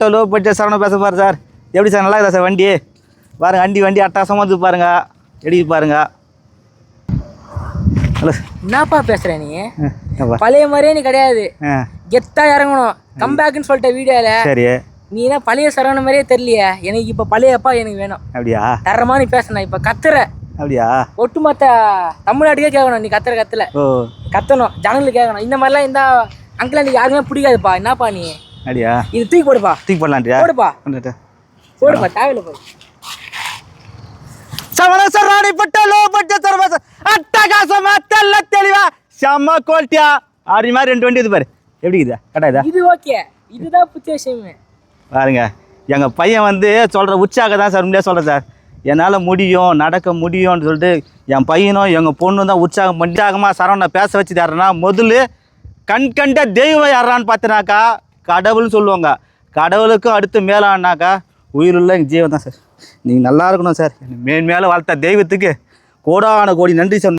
பட்ட low budget Saravanan பேச பாரு சார். எப்படி சார் நல்லா இருக்குதா சார் வண்டி? பாருங்க வண்டி அட்டகாசமாக வந்து பாருங்க, எடுக்க பாருங்க. ஹலோ, என்னப்பா பேசுற நீ? பழைய மாதிரியே நீ கிடையாது. கெத்தா இறங்கணும், கம்பேக்னு சொல்லிட்ட வீடியோல. சரி, நீ என்ன பழைய சரவணன் மாதிரியே தெரியலையே எனக்கு. இப்போ பழையப்பா எனக்கு வேணும். அப்படியா? தரமா நீ பேசணும். இப்போ கத்துற. அப்படியா? ஒட்டுமொத்த தமிழ்நாட்டுக்கே கேட்கணும் நீ கத்துல. கத்தணும், ஜனங்களுக்கு கேட்கணும். இந்த மாதிரிலாம் இந்த அங்கிள் நீ யாருமே பிடிக்காதுப்பா. என்னப்பா நீ? அப்படியா? இது தூக்கி போடுப்பா. தூக்கி போடலான்றியா? போடுப்பா தேவையில்லை போய். சரவணப்பட்ட லோ பட்ஜெட் சர்வீஸ் அட்டகாசமா தெல்ல தெளிவா செம்ம குவாலிட்டியா ஆரி மாதிரி 2 வண்டி இது பாரு. எப்படி இது கரெக்டா? இது ஓகே, இதுதான் புச்ச விஷயமே. பாருங்க, எங்க பையன் வந்து சொல்ற உற்சாக தான் சார் உண்மையாக சொல்கிறேன் சார். என்னால் முடியும், நடக்க முடியும்னு சொல்லிட்டு என் பையனும் எங்கள் பொண்ணும் தான் உற்சாகமாக சரவணனை பேச வச்சு தர்றேன்னா, முதல்ல கண்ட தெய்வம் யாரான்னு பார்த்தினாக்கா கடவுள்னு சொல்லுவாங்க. கடவுளுக்கும் அடுத்து மேலானாக்கா உயிருள்ள எங்கள் ஜீவன் தான் சார். நீங்கள் நல்லா இருக்கணும் சார். மேலே வளர்த்த தெய்வத்துக்கு கோடான கோடி நன்றி சார்.